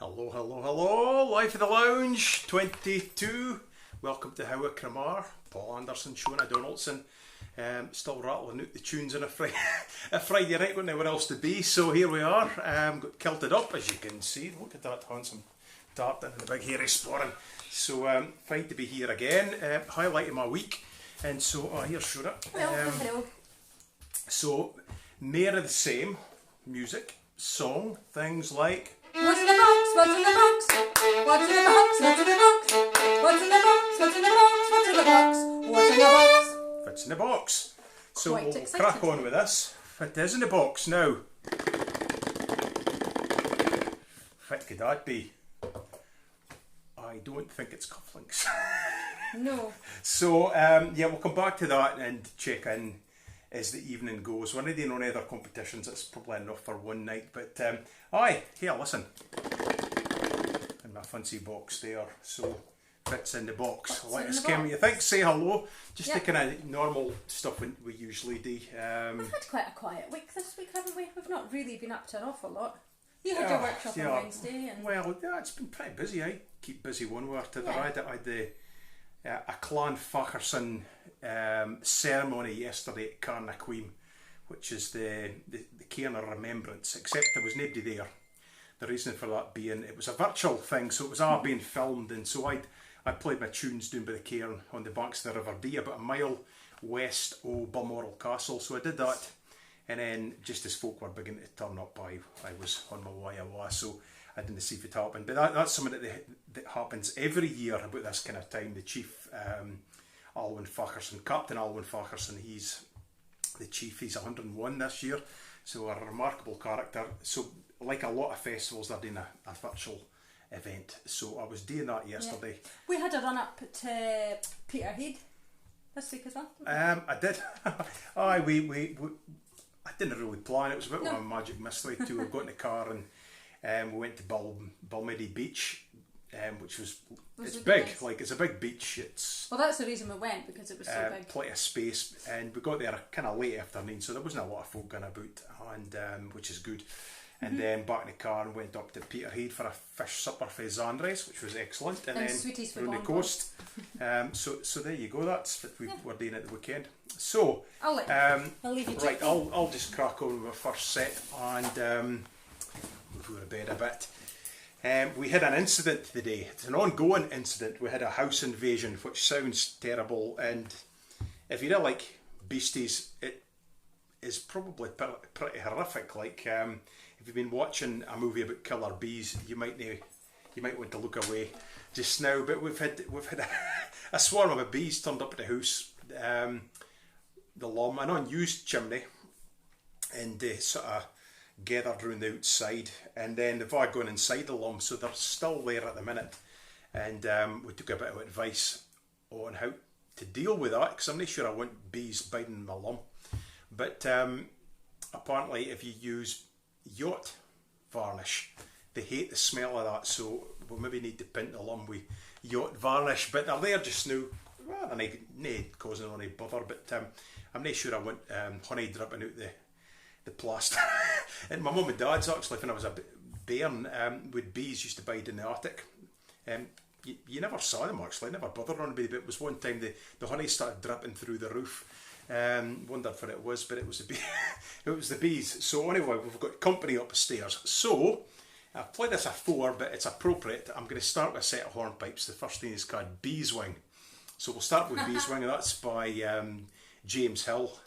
Hello, hello, hello, Life of the Lounge 22. Welcome to How a Cramar. Paul Anderson, Shona, Donaldson. Still rattling out the tunes on a Friday night with nowhere else to be. So here we are, got kilted up as you can see. Look at that handsome tartan and the big hairy sporran. So fine to be here again, highlighting my week. And so, here's Shona. Hello. So, more of the same, music, song, things like... What's in the box? What's in the box? What's in the box? What's in the box? What's in the box? What's in the box? What's in the box? What's in the box? Fits in the box. So Quite we'll exciting. crack on with this. Fit is in the box now. Fit could that be? I don't think it's cufflinks. No. So yeah, we'll come back to that and check in as the evening goes. We're not doing any other competitions, it's probably enough for one night, but here, listen. In my fancy box there, so fits in the box. Let us know what you think, say hello, just the kind of normal stuff we usually do. We've had quite a quiet week this week, haven't we? We've not really been up to an awful lot. You had your workshop on Wednesday. And... Well, yeah, it's been pretty busy. I keep busy one way or the other. I had a Clan Fackerson ceremony yesterday at Carnaqueem, which is the cairn of remembrance, except there was nobody there. The reason for that being it was a virtual thing, so it was all being filmed, and so I played my tunes down by the cairn on the banks of the River Dee, about a mile west of Balmoral Castle. So I did that, and then just as folk were beginning to turn up, I was on my way away, so I didn't see if it happened. But that's something that happens every year about this kind of time. The chief, Alwyn Fackerson, Captain Alwyn Fackerson, he's the chief. He's 101 this year, so a remarkable character. So like a lot of festivals, they're doing a virtual event. So I was doing that yesterday. Yeah. We had a run up to Peterhead this week as well. I did. we I didn't really plan. It was a bit of a magic mystery too. We got in the car and we went to Balmedy Beach, which was it's big. Nice. Like it's a big beach. Well, that's the reason we went, because it was so big. Plenty of space, and we got there kind of late afternoon, so there wasn't a lot of folk going about, and which is good. And then back in the car and went up to Peterhead for a fish supper for Zandres, which was excellent. And then sweeties on the coast. So there you go. That's what we were doing at the weekend. So I'll leave you. Right, I'll just crack on with our first set and move over to bed a bit. We had an incident today. It's an ongoing incident. We had a house invasion, which sounds terrible. And if you don't like beasties, it is probably pretty horrific. Like if you've been watching a movie about killer bees, you might want to look away just now. But we've had a swarm of bees turned up at the house. The lum, an unused chimney, and they sort of gathered round the outside, and then they've all gone inside the lum, so they're still there at the minute. And we took a bit of advice on how to deal with that, because I'm not sure I want bees biting my lum. But apparently if you use yacht varnish, they hate the smell of that, so we'll maybe need to paint the lum with yacht varnish. But they're there just now, rather than not causing any bother, but I'm not sure I want honey dripping out the plaster. And my mum and dad's actually, when I was a bairn, with bees used to bide in the attic. You never saw them actually, never bothered on anybody, but it was one time the honey started dripping through the roof. Wondered what it was, but it was the bees. So anyway, we've got company upstairs. So I've played this before, but it's appropriate. I'm going to start with a set of hornpipes. The first thing is called Beeswing. So we'll start with Beeswing, and that's by James Hill,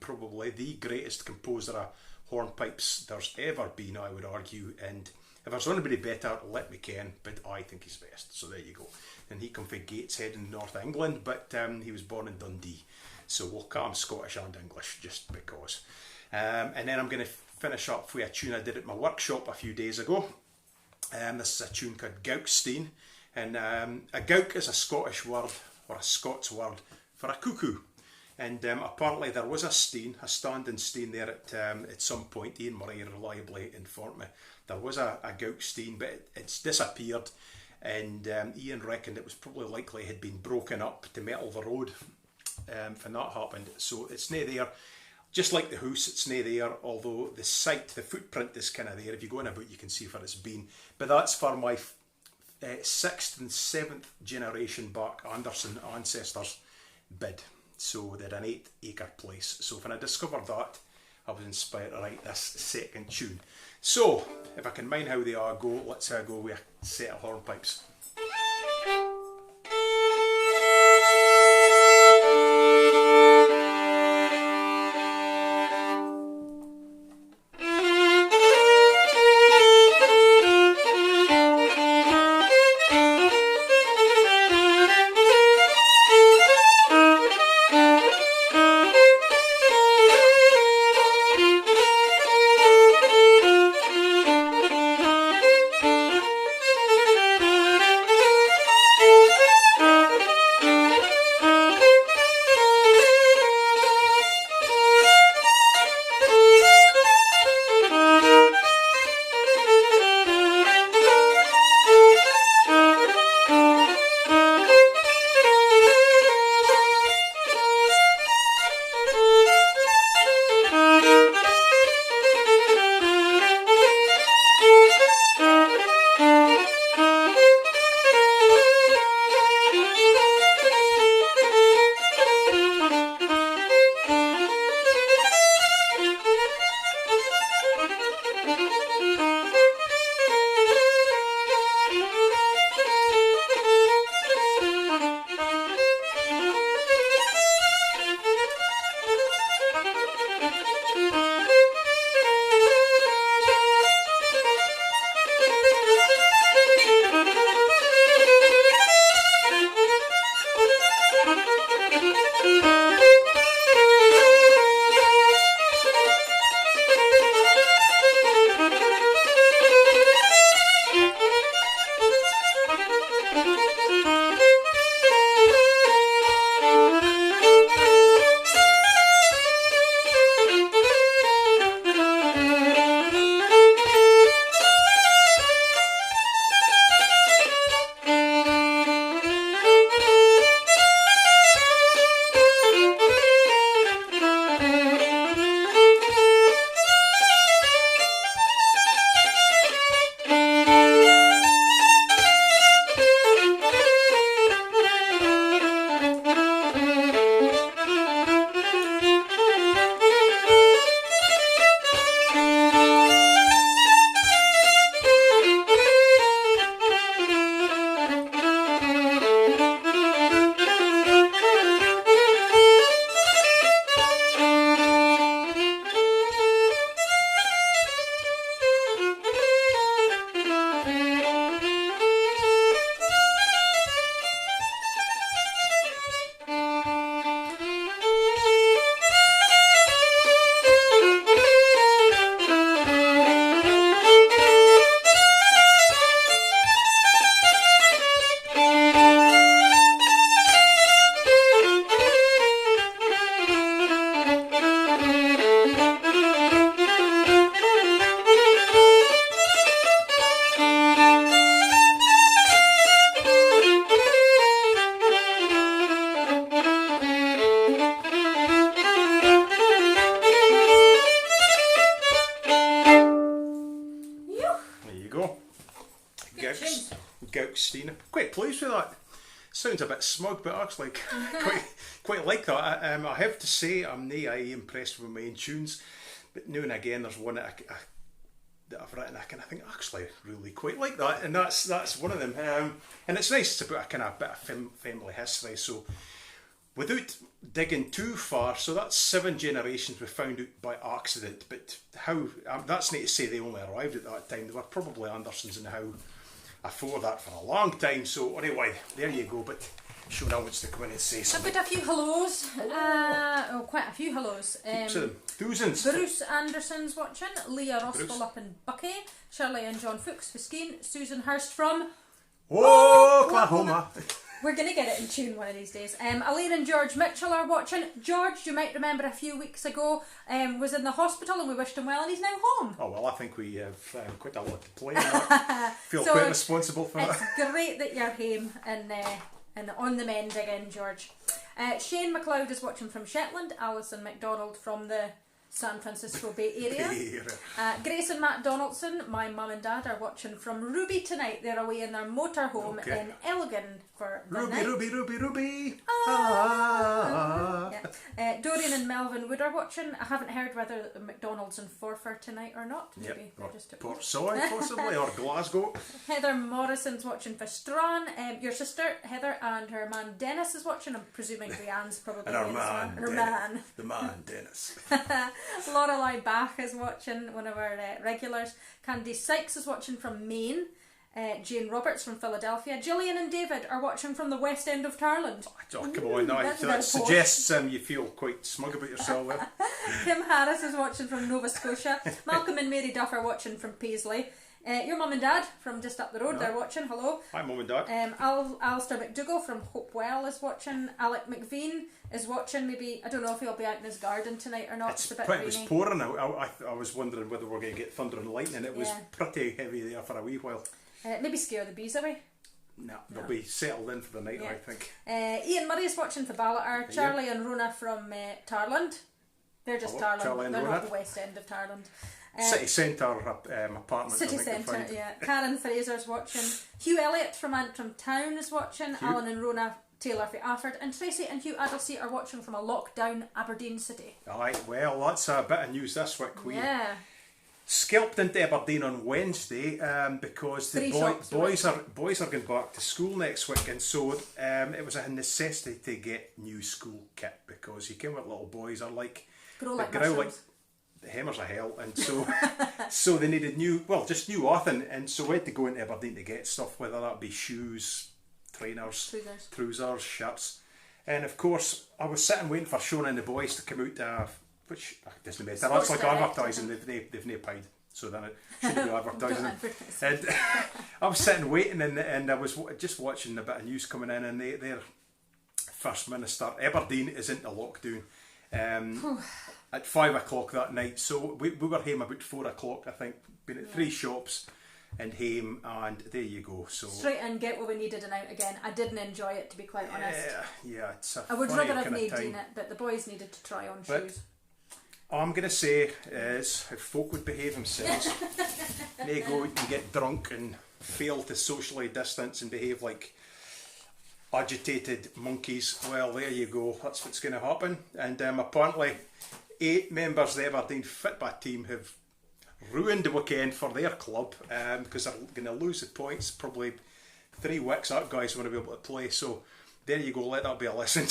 probably the greatest composer of hornpipes there's ever been, I would argue. And if there's anybody better, let me ken, but I think he's best. So there you go. And he come from Gateshead in North England, but he was born in Dundee. So we'll call him Scottish and English, just because. And then I'm going to finish up with a tune I did at my workshop a few days ago. This is a tune called Gaukstein. And a gauk is a Scottish word, or a Scots word, for a cuckoo. And apparently there was a standing stein there at some point. Ian Murray reliably informed me. There was a Gaukstein, but it's disappeared. And Ian reckoned it was probably likely it had been broken up to metal the road. When that happened, so it's not there. just like the house, it's nae there, although the site, the footprint is kind of there. If you go in about, you can see where it's been. But that's for my 6th and 7th generation back Anderson ancestors bid. So they had an 8-acre place. So when I discovered that, I was inspired to write this second tune. So, if I can mind how they are go, let's go with a set of hornpipes. I'm quite pleased with that. Sounds a bit smug, but actually quite like that. I have to say, I'm nae impressed with my own tunes, but now and again there's one that I've written I think actually really quite like that, and that's one of them. And it's nice to put a kind of bit of family history. So without digging too far, so that's 7 generations we found out by accident. But how that's not to say they only arrived at that time. They were probably Andersons and how afore that for a long time. So anyway, there you go. But Shona wants to come in and say something. I've got a few hellos. Quite a few hellos. Heaps of them. Thousands. Bruce Anderson's watching. Leah Rosswell up in Bucky. Shirley and John Fuchs Fiskeen. Susan Hurst from Oklahoma. We're going to get it in tune one of these days. Aline and George Mitchell are watching. George, you might remember a few weeks ago, was in the hospital and we wished him well and he's now home. Oh well, I think we have quite a lot to play in that. Feel so quite responsible for it's that. It's great that you're home and on the mend again, George. Shane McLeod is watching from Shetland. Alison McDonald from the San Francisco Bay Area. Grace and Matt Donaldson, my mum and dad, are watching from Ruby tonight. They're away in their motorhome in Elgin for the night. Ruby. Yeah. Dorian and Melvin Wood are watching. I haven't heard whether McDonald's in Forfar tonight or not. Maybe or just Port Soy possibly, or Glasgow. Heather Morrison's watching for Strahan. Your sister Heather and her man Dennis is watching. I'm presuming Rianne's probably And her man. The man Dennis. Lorelei Bach is watching, one of our regulars. Candy Sykes is watching from Maine. Jane Roberts from Philadelphia. Gillian and David are watching from the West End of Tarland. Oh, come on, no, that suggests you feel quite smug about yourself there. Kim Harris is watching from Nova Scotia. Malcolm and Mary Duff are watching from Paisley. Your mum and dad from just up the road, they're watching. Hello. Hi, mum and dad. Alistair McDougall from Hopewell is watching. Alec McVean is watching. Maybe, I don't know if he'll be out in his garden tonight or not. It's a bit rainy. It was pouring. I was wondering whether we're going to get thunder and lightning. It was pretty heavy there for a wee while. Maybe scare the bees away. No, they'll be settled in for the night, I think. Ian Murray is watching for Ballater. Charlie and Rona from Tarland. They're just Tarland. They're not the West End of Tarland. City Centre apartment. City Centre, Karen Fraser's watching. Hugh Elliott from Antrim Town is watching. Alan and Rona Taylor for Afford. And Tracy and Hugh Addlesey are watching from a lockdown Aberdeen city. Aye, well, that's a bit of news this week. We scalped into Aberdeen on Wednesday because the boys are going back to school next week, and so it was a necessity to get new school kit because you came with little boys are like grow like the hammers of hell, and so so they needed new often, and so we had to go into Aberdeen to get stuff, whether that be shoes, trainers, trousers, shirts, and of course I was sitting waiting for Shona and the boys to come out which doesn't matter. That's like advertising. They've no paid, so then it shouldn't be advertising. And I was sitting waiting, and I was just watching a bit of news coming in, and their First Minister, Aberdeen is into lockdown at 5 o'clock that night. So we were home about 4 o'clock, I think. Been at 3 shops and home, and there you go. So straight in, get what we needed and out again. I didn't enjoy it, to be quite honest. Yeah, it's a I would rather have made it, but the boys needed to try on shoes. All I'm going to say is, if folk would behave themselves, they go and get drunk and fail to socially distance and behave like agitated monkeys, well, there you go, that's what's going to happen. And apparently 8 members of the Aberdeen Fitbat team have ruined the weekend for their club because they're going to lose the points. Probably 3 weeks that guys want to be able to play, so there you go, let that be a lesson.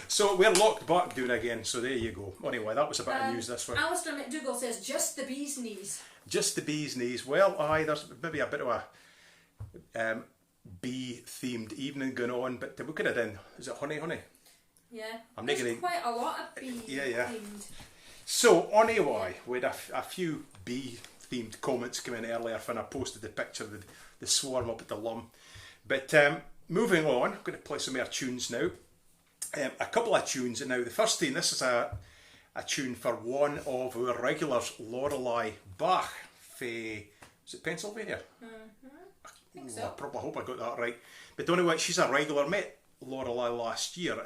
So we're locked back doing again, so there you go. Anyway, that was a bit of news this week. Alistair McDougall says, just the bee's knees. Just the bee's knees. Well, there's maybe a bit of a bee-themed evening going on, but we could have done, is it honey? Yeah, there's quite a lot of bee-themed. So, anyway, we had a few bee-themed comments come in earlier when I posted the picture of the swarm up at the Lum. But moving on, I'm going to play some more tunes now. A couple of tunes. Now, the first thing, this is a tune for one of our regulars, Lorelei Bach, is it Pennsylvania? I think so. I probably hope I got that right. But anyway, she's a regular. Met Lorelei last year.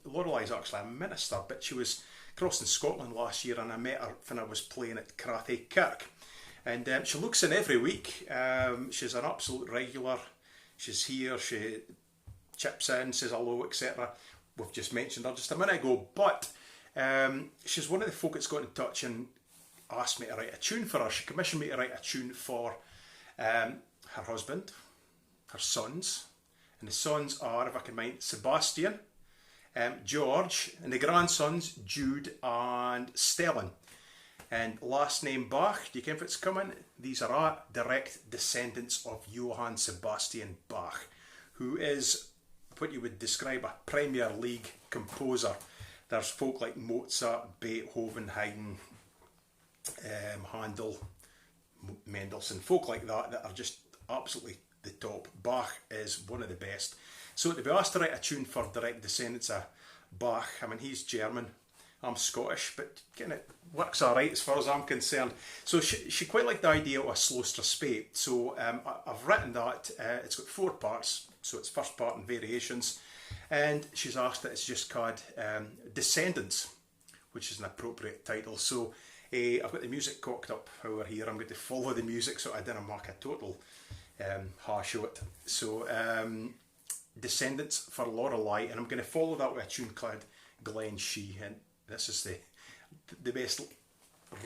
Lorelei's actually a minister, but she was crossing Scotland last year, and I met her when I was playing at Crathay Kirk. And she looks in every week. She's an absolute regular. She's here, she chips in, says hello, etc. We've just mentioned her just a minute ago, but she's one of the folk that's got in touch and asked me to write a tune for her. She commissioned me to write a tune for her husband, her sons, and the sons are, if I can mind, Sebastian, George, and the grandsons, Jude and Stellan. And last name Bach, do you know if it's coming? These are direct descendants of Johann Sebastian Bach, who is what you would describe a Premier League composer. There's folk like Mozart, Beethoven, Haydn, Handel, Mendelssohn, folk like that are just absolutely the top. Bach is one of the best. So to be asked to write a tune for direct descendants of Bach, I mean, he's German, I'm Scottish, but kind of works alright as far as I'm concerned. So she quite liked the idea of a slow strathspey. So I've written that. It's got 4 parts. So it's first part and variations. and she's asked that it's just called Descendants, which is an appropriate title. So I've got the music cocked up over here. I'm going to follow the music so I didn't mark a total hash of it. So Descendants for Lorelei, and I'm going to follow that with a tune called Glen Shee, and this is the best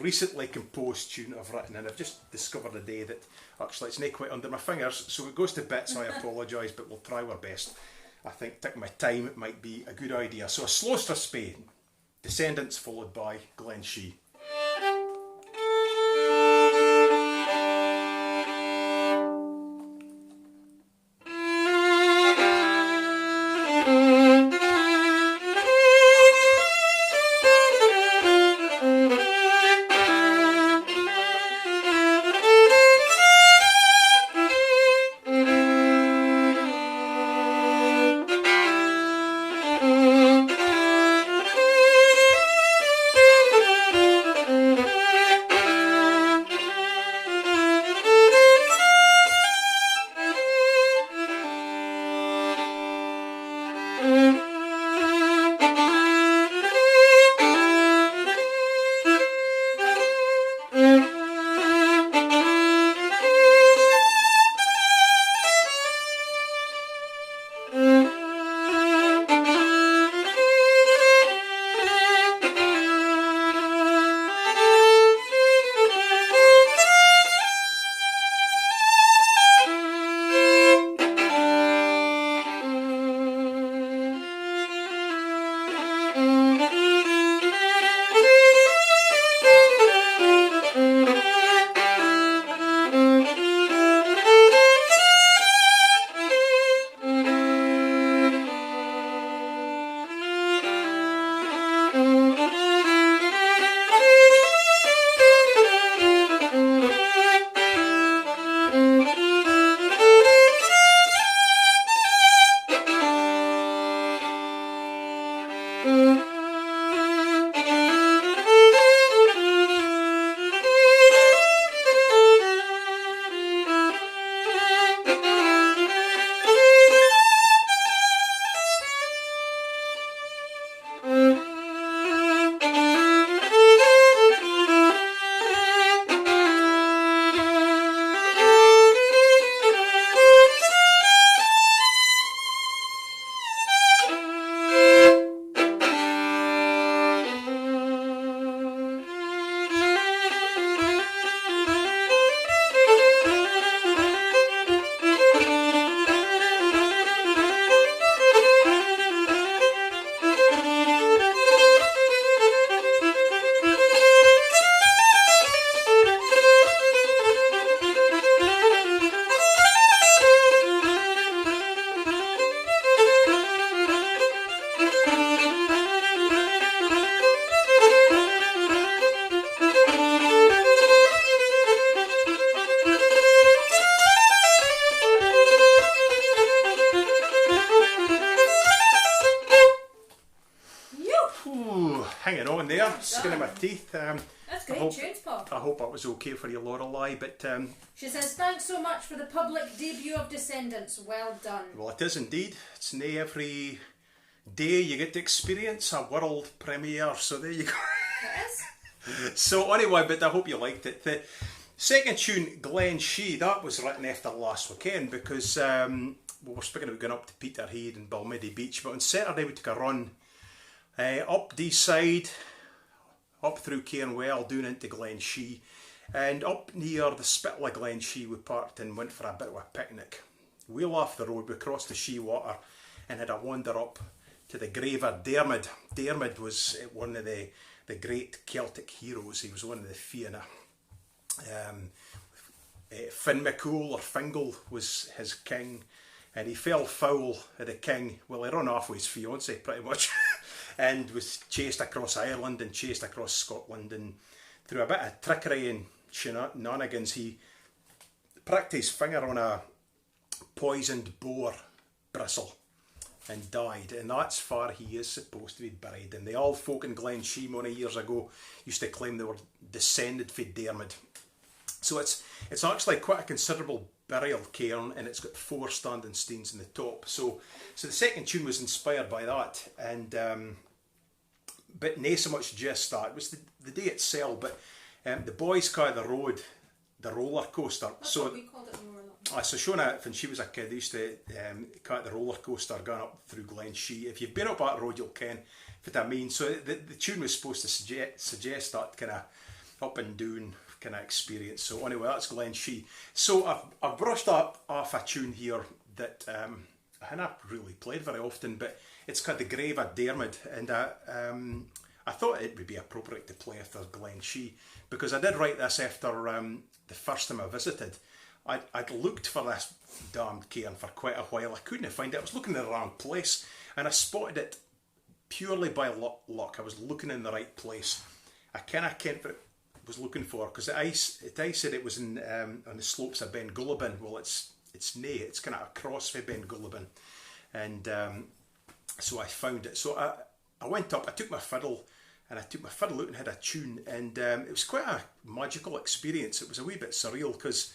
recently composed tune I've written, and I've just discovered today that actually it's not quite under my fingers, so it goes to bits, so I apologise, but we'll try our best. I think taking my time might be a good idea. So a slow strathspey, Descendants followed by Glen Shee. Hanging on there, skin of my teeth. That's great tunes, Paul. I hope that was okay for you, Lorelei. But she says, thanks so much for the public debut of Descendants. Well done. Well, it is indeed. It's nae every day you get to experience a world premiere, so there you go. It is. So anyway, but I hope you liked it. The second tune, Glen Shee, that was written after last weekend because we were speaking about going up to Peterhead and Balmiddy Beach, but on Saturday we took a run up Deeside, up through Cairnwell, down into Glen Shee, and up near the Spittal of Glen Shee we parked and went for a bit of a picnic. Wheel off the road, we crossed the Shee water and had a wander up to the grave of Dermid. Dermid was one of the great Celtic heroes. He was one of the Fianna. Finn MacCool or Fingal was his king, and he fell foul of the king. Well, he ran off with his fiancée pretty much and was chased across Ireland and chased across Scotland, and through a bit of trickery and shenanigans he pricked his finger on a poisoned boar bristle and died, and that's where he is supposed to be buried. And the old folk in Glen Shee many years ago used to claim they were descended from Dermid. So it's actually quite a considerable burial cairn, and it's got 4 standing steins in the top. So the second tune was inspired by that, and but nae so much just that. It was the day itself, but the boys call the road the roller coaster. That's what we called it more. So Shona, when she was a kid, used to call it the roller coaster going up through Glen Shee. If you've been up that road, you'll ken what I mean. So the tune was supposed to suggest that kind of up and down kind of experience. So anyway, that's Glen Shee. So I've brushed up off a tune here that I haven't really played very often, but it's called The Grave of Dermot, and I thought it would be appropriate to play after Glen Shee, because I did write this after the first time I visited. I'd looked for this damned cairn for quite a while. I couldn't find it. I was looking in the wrong place, and I spotted it purely by luck. I was looking in the right place. I kind of kent what I was looking for, because I said it was in on the slopes of Ben Gullabin. Well, it's nae. It's kind of across from Ben Gullabin, and so I found it. So I went up. I took my fiddle. And I took my fiddle out and had a tune, and it was quite a magical experience. It was a wee bit surreal, because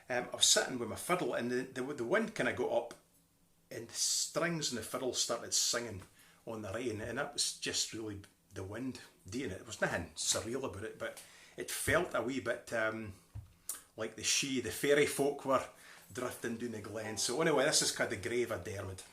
I was sitting with my fiddle, and the wind kind of got up, and the strings and the fiddle started singing on the rain, and that was just really the wind doing it. There was nothing surreal about it, but it felt a wee bit like the fairy folk were drifting down the glen. So anyway, this is called The Grave of Dermot.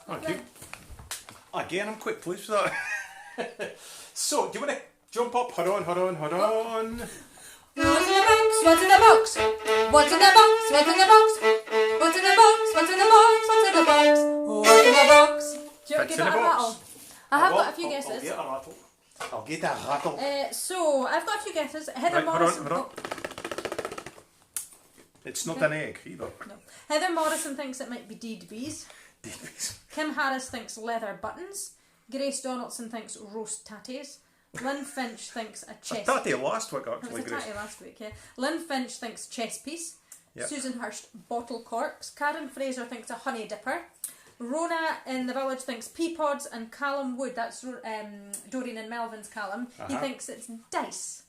Thank you. Again, I'm quite pleased with that. So, do you want to jump up? Hold on. What's in the box? What's in the box? What's in the box? What's in the box? What's in the box? What's in the box? What's in the box? What's in the box? Do you want to give it a rattle? I have got a few guesses. I'll get a rattle. I'll get a rattle. So, I've got a few guesses. Heather Right, Morrison. hold on. It's not an egg either. No. Heather Morrison thinks it might be deed bees. Davies. Kim Harris thinks leather buttons. Grace Donaldson thinks roast tatties. Lynn Finch thinks a chess. Tatty last week, It actually, was a Grace. tatty last week, yeah. Lynn Finch thinks chess piece. Yep. Susan Hurst bottle corks. Karen Fraser thinks a honey dipper. Rona in the village thinks pea pods, and Callum Wood, that's Doreen and Melvin's Callum, he thinks it's dice.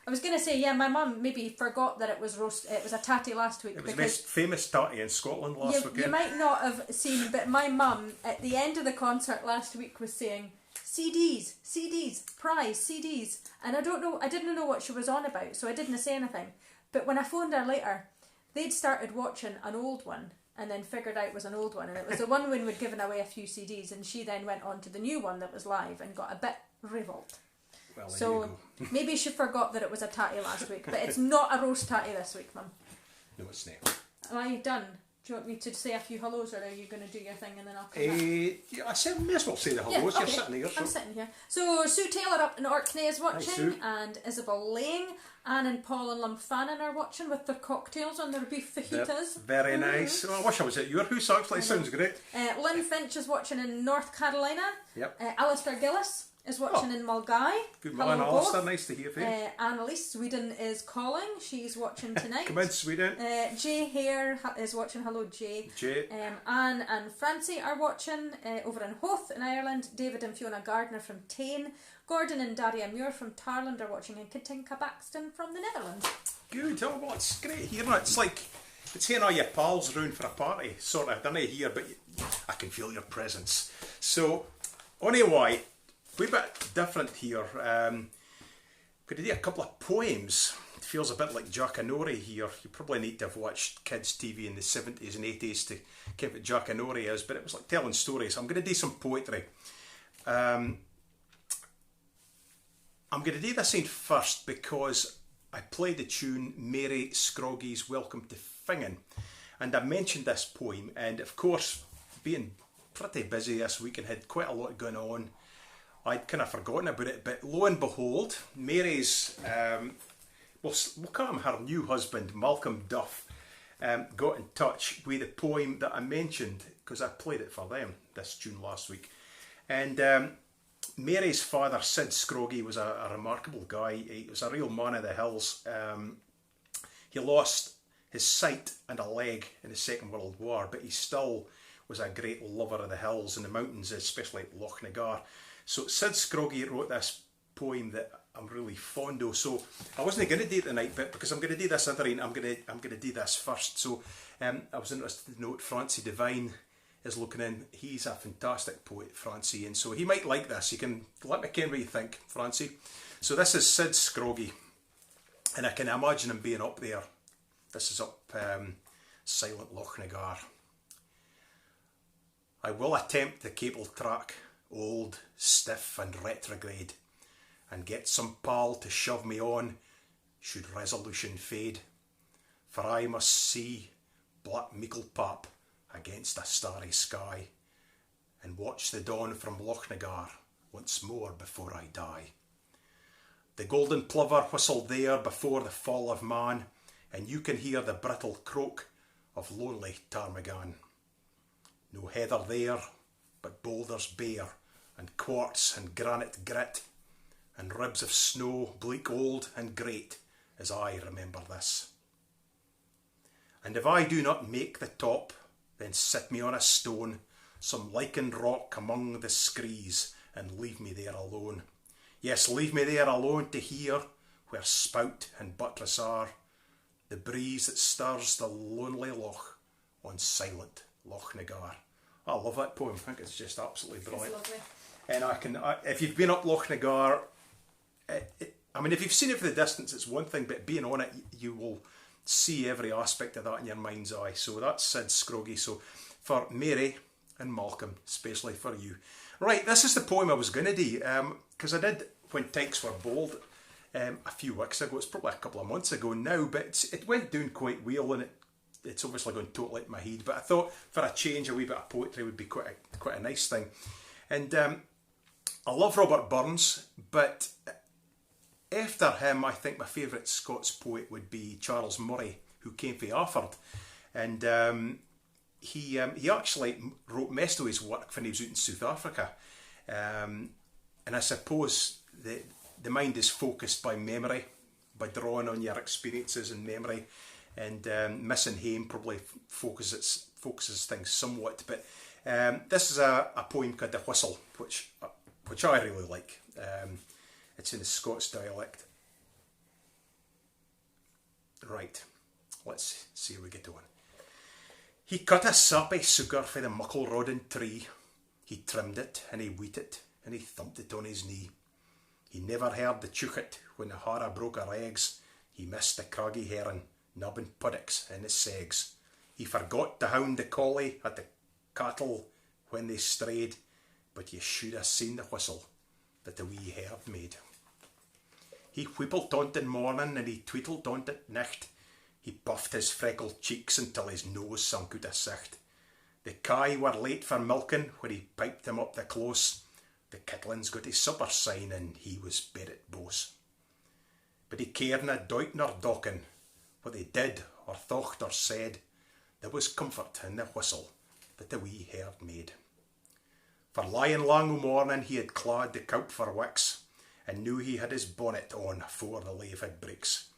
I was going to say, yeah, my mum maybe forgot that it was a tatty last week. It was the most famous tatty in Scotland last weekend. You might not have seen, but my mum at the end of the concert last week was saying, CDs, prize, CDs. And I didn't know what she was on about, so I didn't say anything. But when I phoned her later, they'd started watching an old one and then figured out it was an old one. And it was the one when we'd given away a few CDs, and she then went on to the new one that was live and got a bit revolt. Well, so maybe she forgot that it was a tatty last week, but it's not a roast tatty this week, Mum. No, it's not. Am I done? Do you want me to say a few hellos, or are you going to do your thing and then I'll come back? Yeah, I may as well say the hellos. Yeah, okay. You're sitting here. So. I'm sitting here. So Sue Taylor up in Orkney is watching. Hi, Sue. And Isabel Lang. Anne and Paul and Lumphanan are watching with their cocktails on their beef fajitas. Very nice. Well, I wish I was at your house actually. Sounds great. Lynn Finch is watching in North Carolina. Yep. Alistair Gillis is watching in Mulgai. Good morning, Alistair. Nice to hear from you. Annalise Sweden is calling. She's watching tonight. Come in, Sweden. Jay Hare is watching. Hello, Jay. Jay. Anne and Francie are watching over in Hoth in Ireland. David and Fiona Gardner from Tain. Gordon and Daria Muir from Tarland are watching, and Katinka Baxton from the Netherlands. Good. Oh, well, it's great hearing it. It's like it's hearing all your pals round for a party. Sort of. I don't know here, but I can feel your presence. So, anyway, a wee bit different here. Going to do a couple of poems. It feels a bit like Jackanory here. You probably need to have watched kids' TV in the 70s and 80s to get what Jackanory is, but it was like telling stories. I'm going to do some poetry. I'm going to do this in first because I played the tune Mary Scroggy's Welcome to Fingin', and I mentioned this poem, and of course, being pretty busy this week and had quite a lot going on, I'd kind of forgotten about it, but lo and behold, Mary's, we'll call him her new husband, Malcolm Duff, got in touch with the poem that I mentioned, because I played it for them, this tune last week. And Mary's father, Sid Scroggy, was a remarkable guy. He was a real man of the hills. He lost his sight and a leg in the Second World War, but he still was a great lover of the hills and the mountains, especially at Loch Nagar. So Sid Scroggy wrote this poem that I'm really fond of. So I wasn't going to do it tonight, but because I'm going to do this other end, I'm going to do this first. So I was interested to note Francie Devine is looking in. He's a fantastic poet, Francie, and so he might like this. You can let me know what you think, Francie. So this is Sid Scroggy, and I can imagine him being up there. This is up silent Loch Nagar. I will attempt the cable track, old, stiff and retrograde, and get some pal to shove me on, should resolution fade. For I must see Black Meiklepap against a starry sky, and watch the dawn from Loch Nagar once more before I die. The golden plover whistled there before the fall of man, and you can hear the brittle croak of lonely Ptarmigan. No heather there, but boulders bare, and quartz and granite grit, and ribs of snow bleak old and great, as I remember this. And if I do not make the top, then sit me on a stone, some lichened rock among the screes, and leave me there alone. Yes, leave me there alone to hear, where spout and buttress are, the breeze that stirs the lonely loch on silent Loch Nagar. I love that poem. I think it's just absolutely brilliant. It's lovely. And if you've been up Loch Nagar, I mean, if you've seen it from the distance, it's one thing, but being on it, you will see every aspect of that in your mind's eye. So that's Sid Scroggy. So for Mary and Malcolm, especially for you. Right, this is the poem I was going to do, because I did When Tykes Were Bold a few weeks ago. It's probably a couple of months ago now, but it went down quite well, and it's obviously gone totally out my head. But I thought for a change, a wee bit of poetry would be quite a nice thing. And I love Robert Burns, but after him, I think my favourite Scots poet would be Charles Murray, who came from Afford. And he actually wrote most of his work when he was out in South Africa. And I suppose the mind is focused by memory, by drawing on your experiences and memory. And Missing Hame probably focuses things somewhat. But this is a poem called The Whistle, which I really like. It's in the Scots dialect. Right, let's see how we get on. He cut a sappy sugar for the muckle rodding tree. He trimmed it and he weet it and he thumped it on his knee. He never heard the chuchet when the hara broke her eggs. He missed the craggy heron, nubbing puddocks in his segs. He forgot to hound the collie at the cattle when they strayed, but you should have seen the whistle that the wee herd made. He whippled on in morning and he tweetled on at night. He puffed his freckled cheeks until his nose sunk out of sight. The kye were late for milking when he piped them up the close. The kittlins got his supper sign and he was bed at bose. But he caredna doit nor dockin what they did or thocht or said. There was comfort in the whistle that the wee herd made. For lying long o' morning he had clawed the cout for wicks, and knew he had his bonnet on afore the lave had breaks.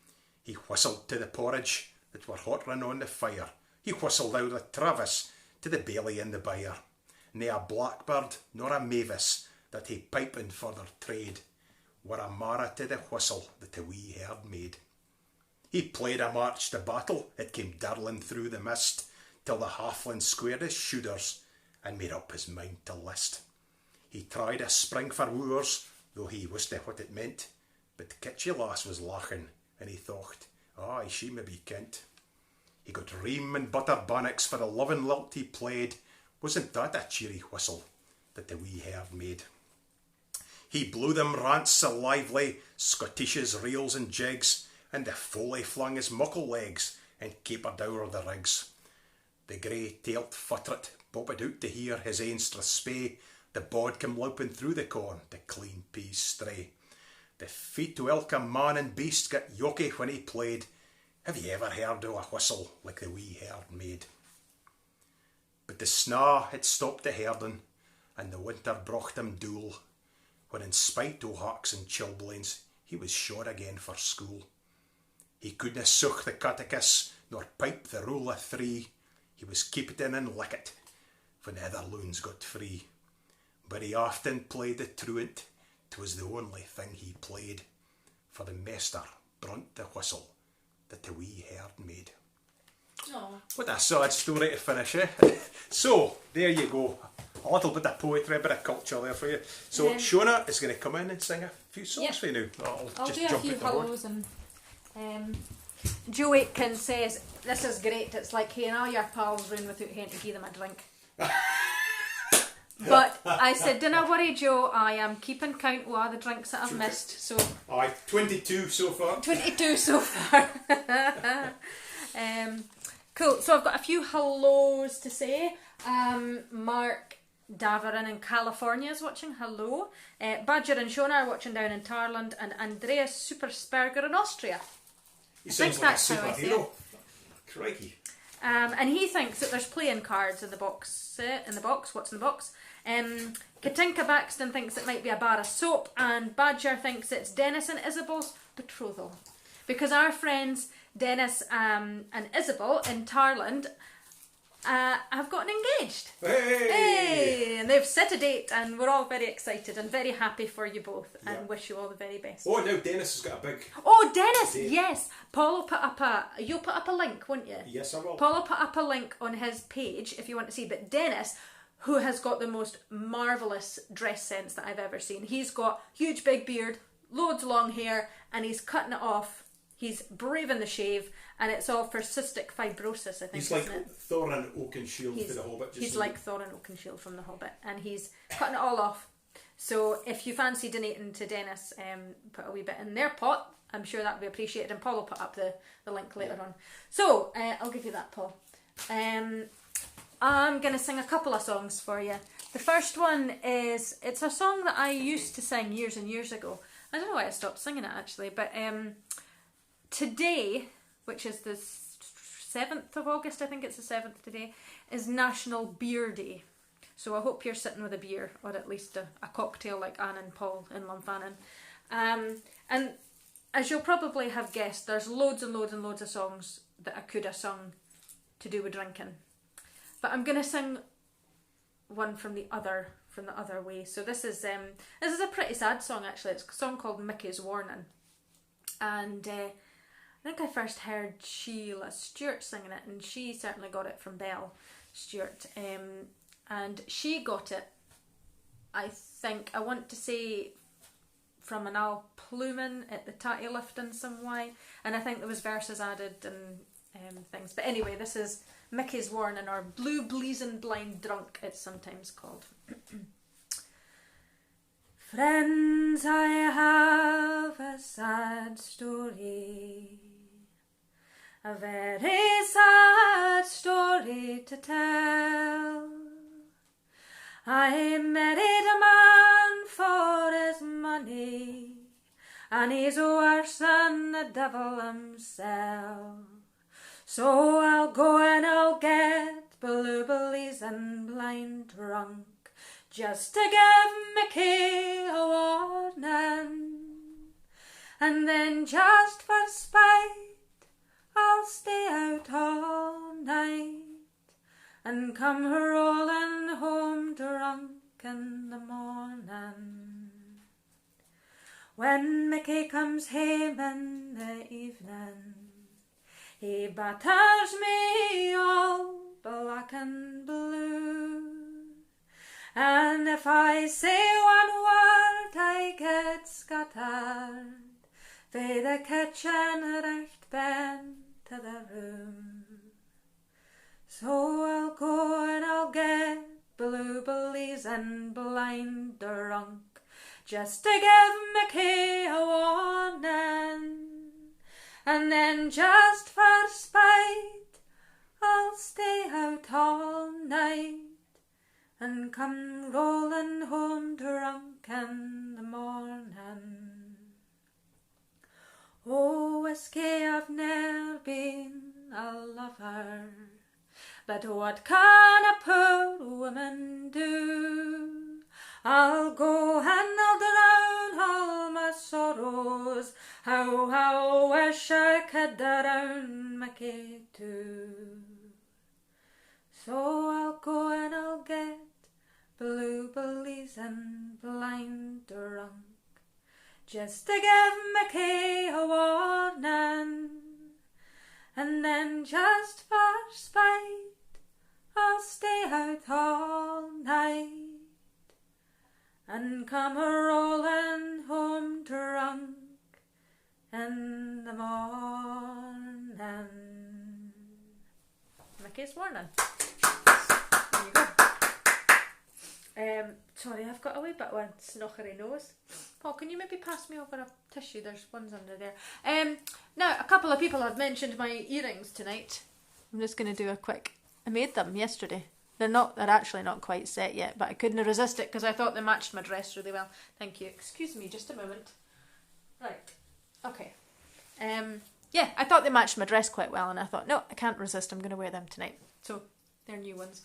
He whistled to the porridge that were hotrin on the fire. He whistled out a Travis to the bailey in the byre. Nae a blackbird nor a mavis that he piping for their trade were a mara to the whistle that the wee herd made. He played a march to battle, it came dirling through the mist, till the halfling squared his shoulders and made up his mind to list. He tried a spring for wooers, though he wist what it meant, but the kitchy lass was laughing, and he thought, aye, she may be kent. He got ream and butter bannocks for the loving lilt he played. Wasn't that a cheery whistle that the wee herd made? He blew them rants so lively, Scottishes, reels and jigs, and the foley flung his muckle legs and capered o'er the rigs. The grey-tailed futtret bobbed out to hear his ainstra spay. The bod came louping through the corn to clean peas stray. The feet o' ilka man and beast got yocky when he played. Have ye ever heard o' a whistle like the wee herd made? But the snaw had stopped the herding, and the winter brocht him dool, when in spite o' hawks and chilblains he was shod again for school. He couldna soch the catechus, nor pipe the rule of three. He was keepit in and lickit when the other loons got free. But he often played the truant, 'twas the only thing he played, for the master brunt the whistle that the wee herd made. Aww. What a sad story to finish, eh? So, there you go. A little bit of poetry, a bit of culture there for you. So, Shona is going to come in and sing a few songs for you now. I'll just do a jump few out the board. hellos and Joe Aitken says, this is great, it's like haying all your pals round without having to give them a drink. But I said, dinna worry Joe, I am keeping count of all the drinks that I've missed. So Aye, 22 so far. 22 so far. Cool, so I've got a few hellos to say. Mark Davarin in California is watching, hello. Badger and Shona are watching down in Tarland, and Andreas Supersperger in Austria. He sounds like a superhero. Crikey. And he thinks that there's playing cards in the box. What's in the box? Katinka Baxton thinks it might be a bar of soap, and Badger thinks it's Dennis and Isabel's betrothal. Because our friends Dennis and Isabel in Tarland have gotten engaged. Hey! And they've set a date, and we're all very excited and very happy for you both, and wish you all the very best. Oh, now Dennis has got a big... Oh, Dennis! Date. Yes! Paul will put up you'll put up a link, won't you? Yes, I will. Paul will put up a link on his page if you want to see. But Dennis, who has got the most marvellous dress sense that I've ever seen. He's got huge big beard, loads of long hair, and he's cutting it off. He's braving the shave, and it's all for cystic fibrosis, I think. He's like Thorin Oakenshield for the Hobbit. He's like Thorin Oakenshield from the Hobbit, and he's cutting it all off. So if you fancy donating to Dennis, put a wee bit in their pot. I'm sure that would be appreciated, and Paul will put up the link later on. So I'll give you that, Paul. I'm going to sing a couple of songs for you. The first one it's a song that I used to sing years and years ago. I don't know why I stopped singing it actually, but today, which is the 7th of August, I think it's the 7th today, is National Beer Day. So I hope you're sitting with a beer, or at least a cocktail like Anne and Paul in Lunfannon. And as you'll probably have guessed, there's loads and loads and loads of songs that I could have sung to do with drinking. But I'm going to sing one from the other way. So this is a pretty sad song actually. It's a song called Mickey's Warning. And I think I first heard Sheila Stewart singing it, and she certainly got it from Belle Stewart. And she got it, I think, I want to say, from an Al Plumen at the Tatty Lifton some way, and I think there was verses added and things. But anyway, this is Mickey's Warning, or Blue Bleezin' Blind Drunk, it's sometimes called. Friends, I have a sad story, a very sad story to tell. I married a man for his money, and he's worse than the devil himself. So I'll go and I'll get blue bellies and blind drunk, just to give Mickey a warning. And then just for spite, I'll stay out all night, and come rolling home drunk in the morning. When Mickey comes home in the evening, he batters me all black and blue. And if I say one word, I get scattered fae the kitchen right ben to the room. So I'll go and I'll get blue bellies and blind drunk, just to give Mickey a warning. And then just for spite, I'll stay out all night, and come rolling home drunk in the morning. Oh, whiskey, I've ne'er been a lover, but what can a poor woman do? I'll go and I'll drown all my sorrows, how wish I could drown Mickey too. So I'll go and I'll get blue bellies and blind drunk, just to give Mickey a warning. And then just for spite, I'll stay out all night, and come rolling home drunk in the morning. Mickey's Warning. There you go. Sorry, I've got a wee bit of a snockery nose. Paul, can you maybe pass me over a tissue? There's ones under there. Now, a couple of people have mentioned my earrings tonight. I'm just going to do a quick... I made them yesterday. They're actually not quite set yet, but I couldn't resist it because I thought they matched my dress really well. Thank you. Excuse me, just a moment. Right. Okay. Yeah, I thought they matched my dress quite well, and I thought, no, I can't resist. I'm going to wear them tonight. So, they're new ones.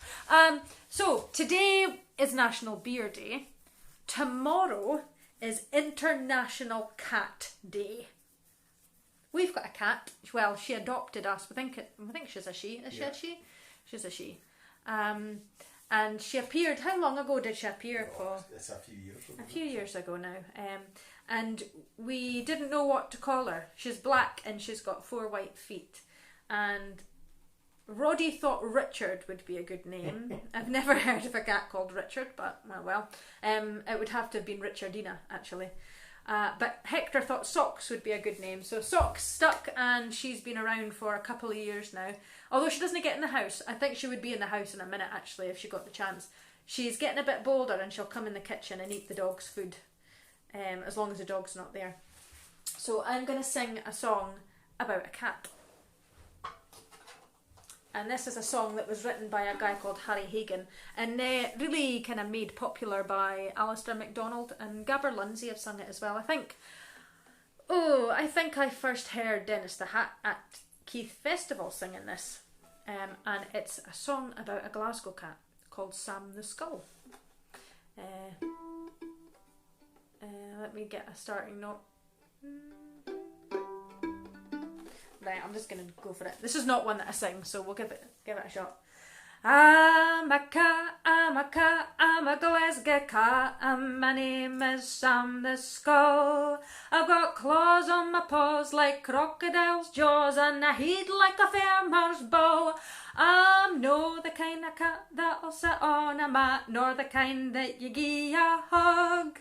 So, today is National Beer Day. Tomorrow is International Cat Day. We've got a cat. Well, she adopted us. I think she's a she. Is she a she? She's a she. And she appeared, how long ago did she appear, Paul? It's a few years ago. A few years ago now. And we didn't know what to call her. She's black and she's got 4 white feet. And Roddy thought Richard would be a good name. I've never heard of a cat called Richard, but well. It would have to have been Richardina, actually. But Hector thought Socks would be a good name. So Socks stuck, and she's been around for a couple of years now. Although she doesn't get in the house. I think she would be in the house in a minute, actually, if she got the chance. She's getting a bit bolder, and she'll come in the kitchen and eat the dog's food. As long as the dog's not there. So I'm going to sing a song about a cat. And this is a song that was written by a guy called Harry Hagan, and really kind of made popular by Alistair MacDonald, and Gabber Lindsay have sung it as well. I think I first heard Dennis the Hat at Keith Festival singing this, and it's a song about a Glasgow cat called Sam the Skull. Let me get a starting note. Right, I'm just going to go for it. This is not one that I sing, so we'll give it a shot. I'm a cat, I'm a cat, I'm a Glasgow cat and my name is Sam the Skull. I've got claws on my paws like crocodile's jaws and a head like a farmer's bow. I'm no the kind of cat that'll sit on a mat, nor the kind that you gie a hug.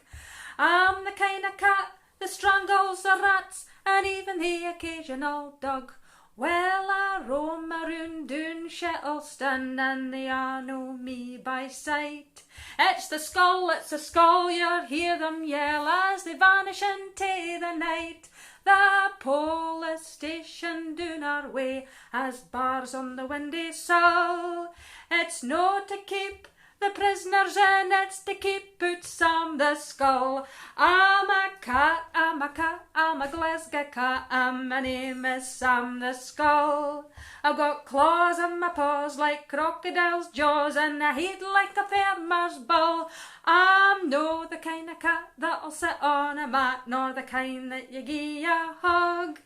I'm the kind of cat that strangles the rats and even the occasional dog. Well, I roam around doon Shettleston and they all know me by sight. It's the skull, you'll hear them yell as they vanish into the night. The police station doon our way has bars on the windy sill. It's no to keep the prisoners in, it's to keep out Sam the Skull. I'm a cat, I'm a Glasgow cat, and my name is Sam the Skull. I've got claws on my paws like crocodile's jaws and a head like a farmer's bull. I'm no the kind of cat that'll sit on a mat, nor the kind that you gie a hug.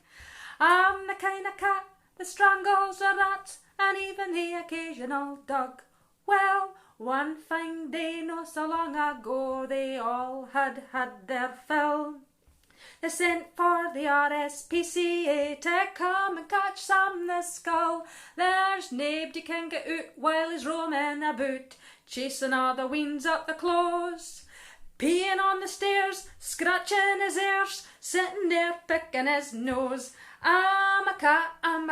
I'm the kind of cat that strangles the rats and even the occasional dog. Well, one fine day not so long ago they all had their fill. They sent for the RSPCA to come and catch Sam the Skull. There's nobody can get out while he's roaming about, chasing all the weans up the close, peeing on the stairs, scratching his ears, sitting there picking his nose. I'm a cat, I'm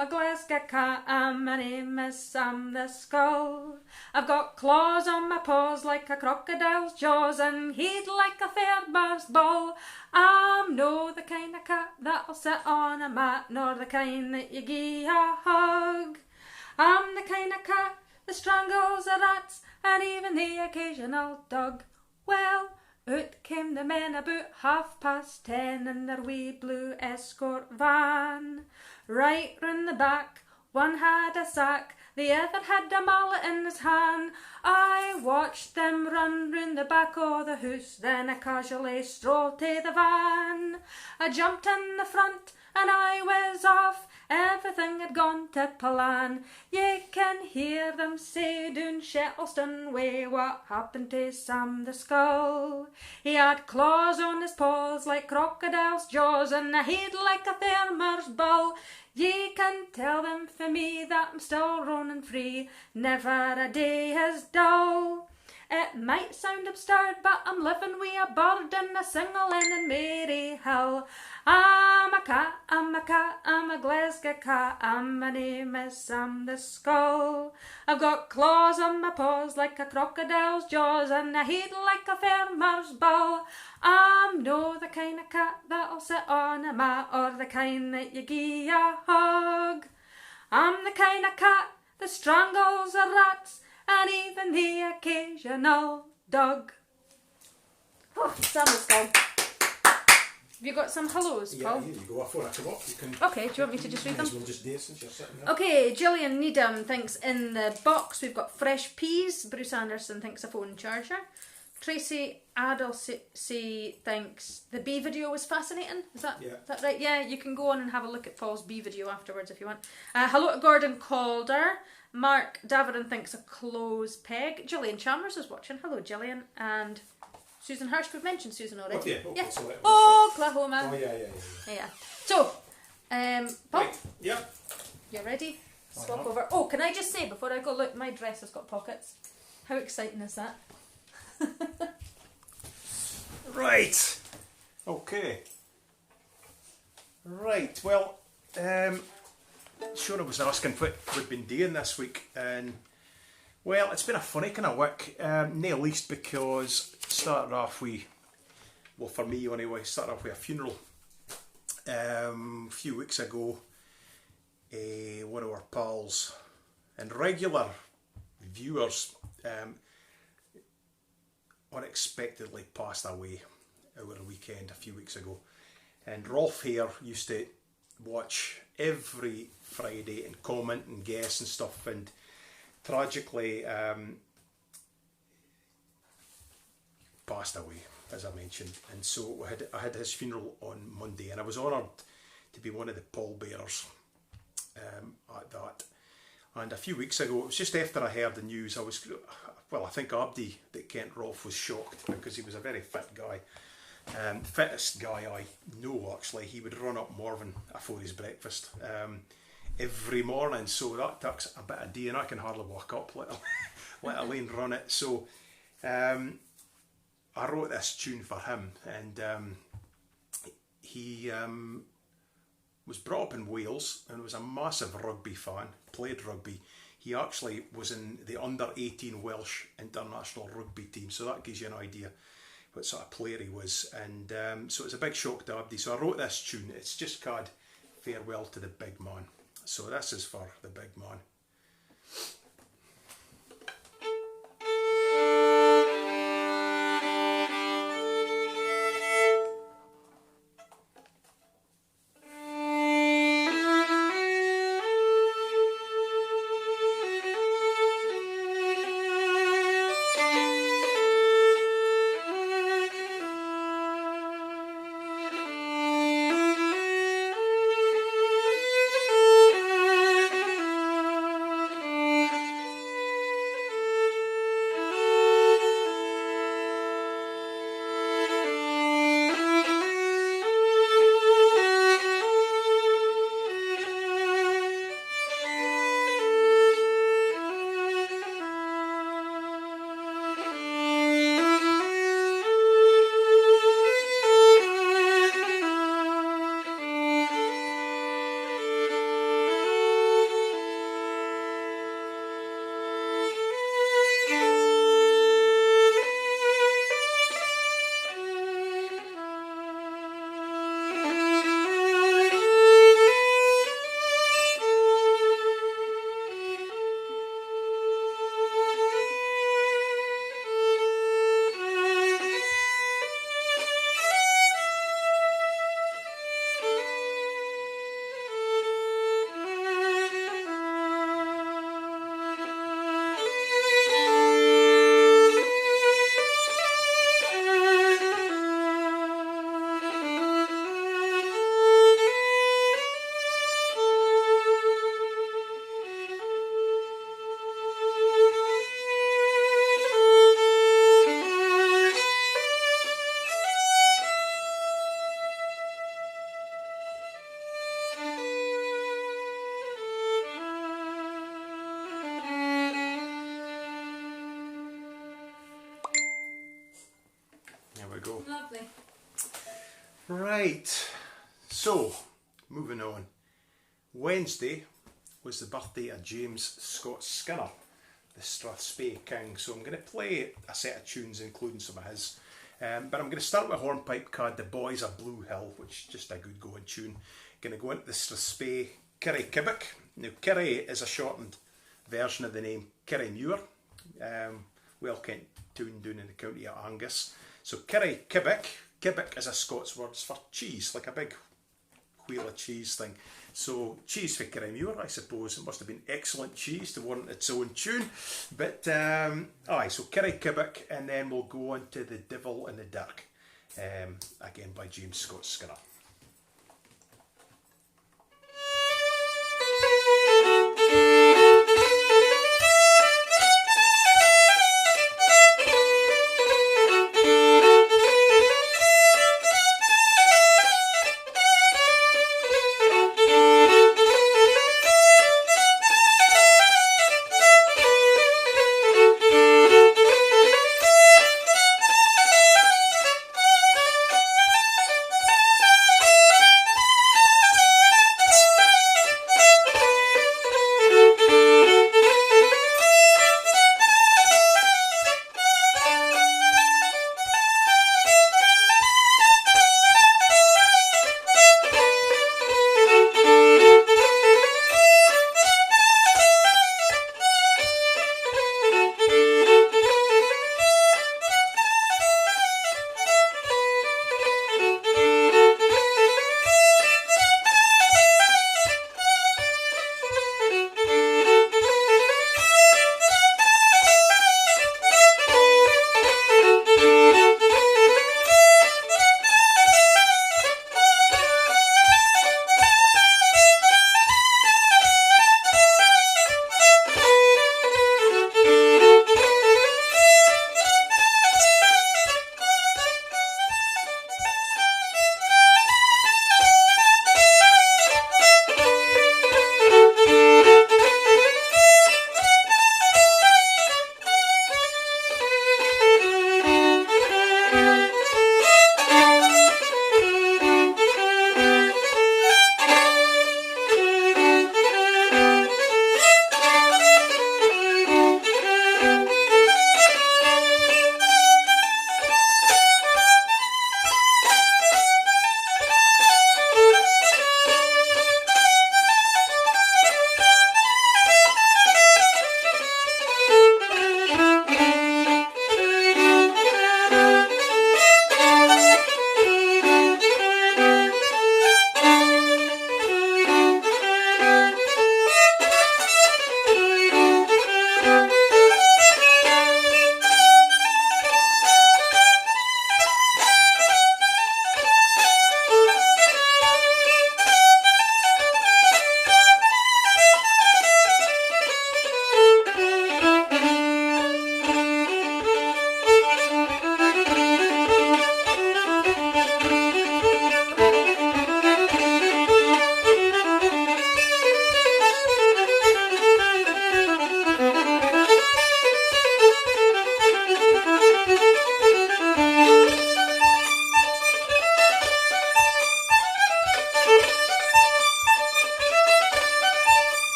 a Glasgow cat, and my name is Sam the Skull. I've got claws on my paws like a crocodile's jaws and head like a farmer's bull. I'm no the kind of cat that'll sit on a mat, nor the kind that you gie a hug. I'm the kind of cat that strangles the rats and even the occasional dog. Well, out came the men about 10:30 in their wee blue escort van. Right round the back, one had a sack, the other had a mallet in his hand. I watched them run round the back o' the house, then I casually strolled to the van. I jumped in the front and I was off, everything had gone to plan. You can hear them say down Shettleston way what happened to Sam the Skull. He had claws on his paws like crocodile's jaws and a head like a farmer's bull. Ye can tell them for me that I'm still running free, never a day is dull. It might sound absurd, but I'm living wi' a bird in a single inn in Maryhill. I'm a cat, I'm a Glasgow cat, and my name is Sam the Skull. I've got claws on my paws like a crocodile's jaws and a head like a farmer's bull. I'm no the kind of cat that'll sit on a mat or the kind that you gie a hug. I'm the kind of cat that strangles the rats and even the occasional dog. Oh, Sam the Skull. Have you got some hellos, Paul? Yeah, here you go. Before I come up, you can... Okay, do you want me to just read them? We'll just do since you're sitting there. Okay, Gillian Needham thinks in the box we've got fresh peas. Bruce Anderson thinks a phone charger. Tracy Adelsey thinks the bee video was fascinating. Is that right? Yeah, you can go on and have a look at Paul's bee video afterwards if you want. Hello to Gordon Calder. Mark Daverin thinks a clothes peg. Gillian Chalmers is watching. Hello, Gillian. And Susan Hurst. We've mentioned Susan already. Okay, okay, yeah. so Oklahoma. Oh, yeah. So, Paul. Right, yeah. You ready? Swap over. Oh, can I just say before I go, look, my dress has got pockets. How exciting is that? Right. Okay. Right. Well, Shona was asking what we've been doing this week, and well, it's been a funny kind of week, not least because it started off with, well, for me anyway, started off with a funeral. A few weeks ago, one of our pals and regular viewers unexpectedly passed away over the weekend a few weeks ago. And Rolf here used to watch every Friday and comment and guess and stuff, and tragically passed away, as I mentioned. And so I had his funeral on Monday, and I was honoured to be one of the pallbearers at that. And a few weeks ago, it was just after I heard the news, I think Abdi that Kent Rolfe was shocked because he was a very fit guy. Fittest guy I know, actually. He would run up Morven afore his breakfast every morning, so that takes a bit of day, and I can hardly walk up, let alone run it. So I wrote this tune for him, and he was brought up in Wales and was a massive rugby fan, played rugby. He actually was in the under-18 Welsh international rugby team, so that gives you an idea what sort of player he was. And so it was a big shock to Abdi. So I wrote this tune. It's just called Farewell to the Big Man. So this is for the big man. Go. Lovely. Right, so moving on. Wednesday was the birthday of James Scott Skinner, the Strathspey King. So I'm going to play a set of tunes, including some of his. But I'm going to start with a hornpipe called The Boys of Blue Hill, which is just a good going tune. Going to go into the Strathspey Kirry Kibbick. Now, Kirry is a shortened version of the name Kirry Muir, well Kent town down in the county of Angus. So Kirry Kibbick, Kibbick is a Scots word for cheese, like a big wheel of cheese thing. So cheese for Kirry Muir, I suppose. It must have been excellent cheese to warrant its own tune. But aye, so Kirry Kibbick, and then we'll go on to The Devil in the Dark, again by James Scott Skinner.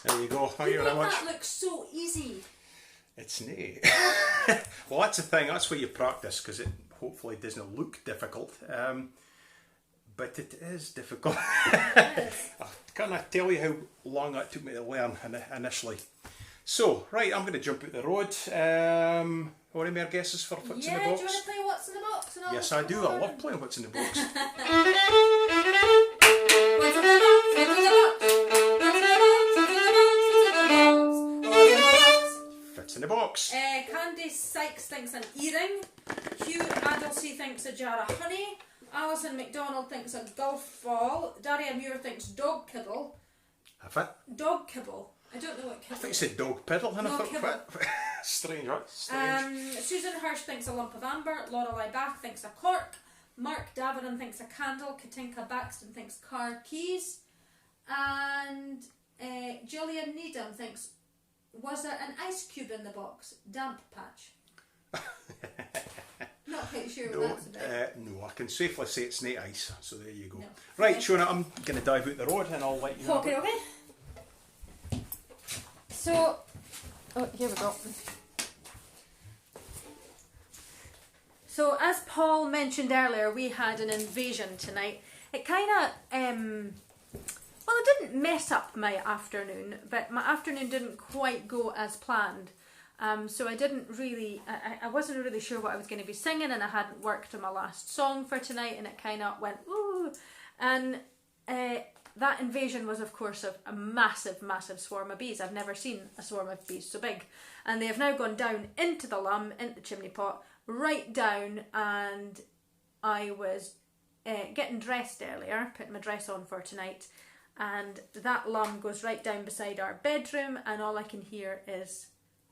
There you go. Thank you very much. That looks so easy. It's nae. Well, that's the thing. That's where you practice, because it hopefully doesn't look difficult. But it is difficult. I can't tell you how long that took me to learn initially. So, right, I'm going to jump out the road. What are my guesses for What's in the Box? Yeah, do you want to play What's in the Box? And all Yes, I do. I love playing What's in the Box. What's in the Box? What's in the Box? Fits in the box. Candy Sykes thinks an earring. Hugh Adelsey thinks a jar of honey. Alison McDonald thinks a golf ball. Daria Muir thinks dog kibble. Have it? Dog kibble. I don't know what kibble I think it said dog piddle, and I thought, what? Strange, right? Strange. Susan Hirsch thinks a lump of amber. Lorelei Bath thinks a cork. Mark Daverin thinks a candle. Katinka Baxton thinks car keys. And Gillian Needham thinks, was there an ice cube in the box? Damp patch. Not quite sure what that's about. No, I can safely say it's nae ice, so there you go. No. Right, Shona, I'm going to dive out the road and I'll let you know. Okay. So, here we go. So, as Paul mentioned earlier, we had an invasion tonight. It kind of, well, it didn't mess up my afternoon, but my afternoon didn't quite go as planned. So I didn't really, I wasn't really sure what I was going to be singing, and I hadn't worked on my last song for tonight, and it kind of went, ooh. And that invasion was, of course, a massive, massive swarm of bees. I've never seen a swarm of bees so big. And they have now gone down into the lum, into the chimney pot, right down, and I was getting dressed earlier, putting my dress on for tonight, and that lum goes right down beside our bedroom, and all I can hear is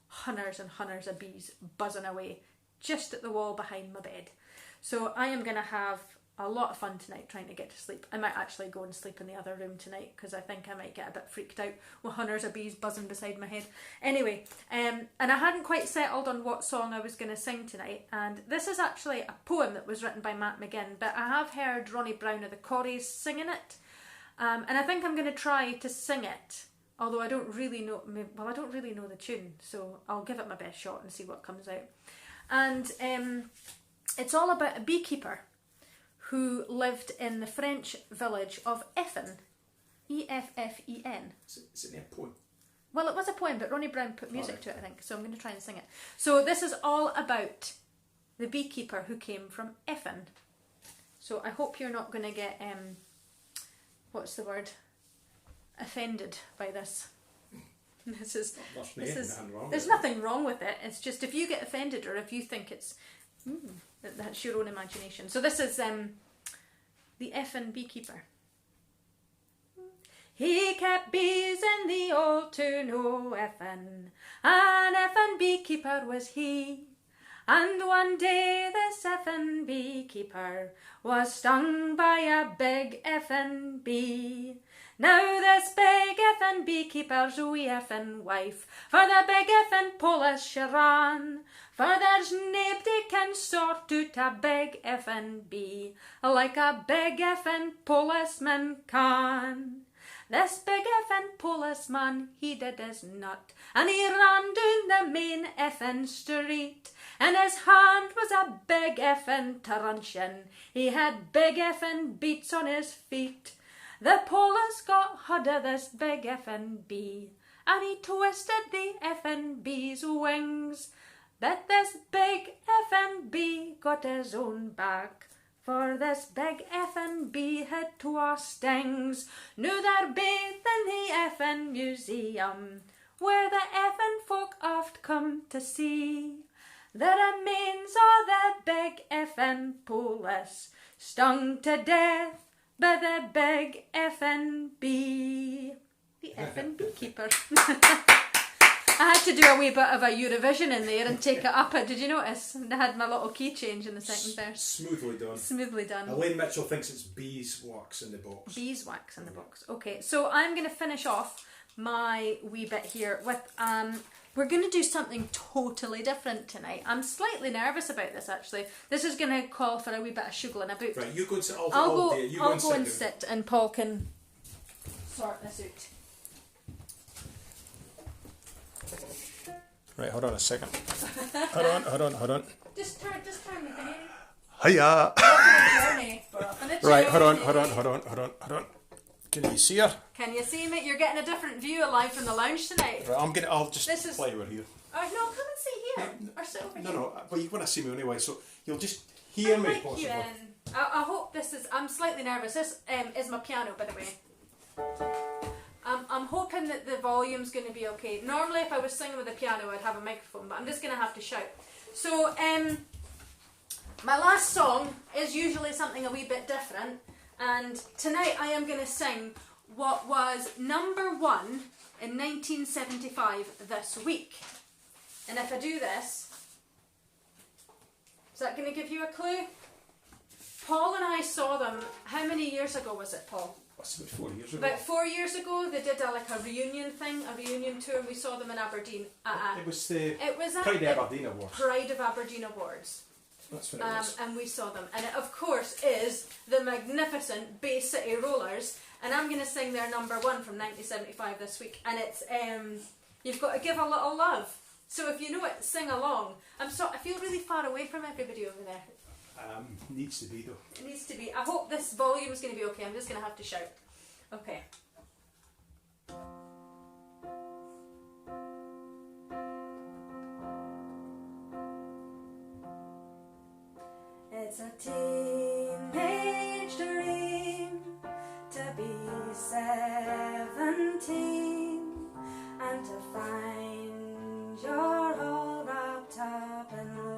hundreds and hundreds of bees buzzing away just at the wall behind my bed. So I am going to have a lot of fun tonight trying to get to sleep. I might actually go and sleep in the other room tonight, because I think I might get a bit freaked out with hundreds of bees buzzing beside my head. Anyway, and I hadn't quite settled on what song I was going to sing tonight, and this is actually a poem that was written by Matt McGinn, but I have heard Ronnie Brown of the Corries singing it, and I think I'm going to try to sing it. Although I don't really know, well, I don't really know the tune, so I'll give it my best shot and see what comes out. And it's all about a beekeeper who lived in the French village of Effen, E-F-F-E-N. Is it a poem? Well, it was a poem, but Ronnie Brown put music to it, I think, so I'm going to try and sing it. So this is all about the beekeeper who came from Effen. So I hope you're not going to get, what's the word? Offended by this. There's nothing wrong with it. It's just if you get offended, or if you think it's that's your own imagination. So this is the Effen beekeeper. He kept bees in the old to know Effen. An Effen beekeeper was he. And one day this Effen beekeeper was stung by a big Effen bee. Now this big Effen beekeeper's wee Effen wife, for the big Effen polis she ran, for there's naebody can sort out a big Effen bee like a big Effen policeman can. This big Effen policeman, he did his nut, and he ran down the main Effen street. In his hand was a big Effen truncheon, he had big Effen beats on his feet. The police got hold of this big Effen bee, and he twisted the Effen bee's wings. But this big Effen bee got his own back, for this big Effen bee had twa stings. Now they're bathed in the Effen Museum, where the Effen folk oft come to see the remains of the big Effen police, stung to death by the big Effen bee. The Effen beekeeper. I had to do a wee bit of a Eurovision in there and take it up. Did you notice? I had my little key change in the second verse. Smoothly done. Smoothly done. Elaine Mitchell thinks it's beeswax in the box. Beeswax in the box. Okay, so I'm going to finish off my wee bit here with we're going to do something totally different tonight. I'm slightly nervous about this, actually. This is going to call for a wee bit of shuggling about. Right, you go and sit. I'll go and sit, and Paul can sort this out. Right, hold on a second. Hold on. Just turn the thing. Hiya! Right, hold on. Can you see her? Can you see me? You're getting a different view live from the lounge tonight. Right, I'll just play over here. Oh no, come and sit here. Or sit over here. No, but you want to see me anyway, so you'll just hear me possibly. I hope this is... I'm slightly nervous. This is my piano, by the way. I'm hoping that the volume's going to be okay. Normally if I was singing with a piano I'd have a microphone, but I'm just going to have to shout. So, my last song is usually something a wee bit different, and tonight I am going to sing what was number 1 in 1975 this week. And if I do this, is that going to give you a clue? Paul and I saw them, how many years ago was it, Paul? That's about 4 years ago. About 4 years ago, they did a reunion thing, a reunion tour, and we saw them in Aberdeen. It was the Pride of Aberdeen Awards. Pride of Aberdeen Awards. That's what it was. And we saw them. And it, of course, is the magnificent Bay City Rollers. And I'm going to sing their number 1 from 1975 this week. And it's, You've Got to Give a Little Love. So if you know it, sing along. I feel really far away from everybody over there. Needs to be though. It needs to be. I hope this volume is going to be okay. I'm just going to have to shout. Okay. It's a teenage dream to be 17 and to find you're all wrapped up in love.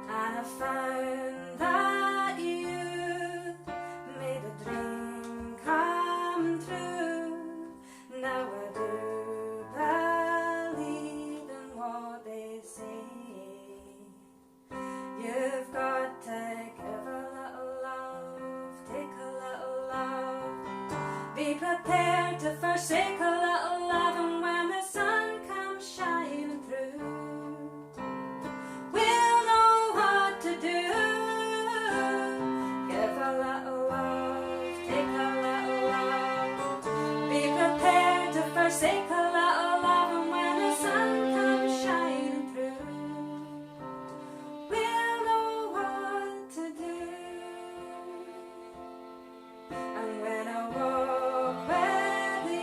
And I found that you made a dream come true. Now I do believe in what they say. You've got to give a little love, take a little love. Be prepared to forsake a little love, and when the sun comes shining through, we'll know what to do. Give a little love, take a little love. Be prepared to forsake a little love, and when the sun comes shining through, we'll know what to do. And when I walk with you,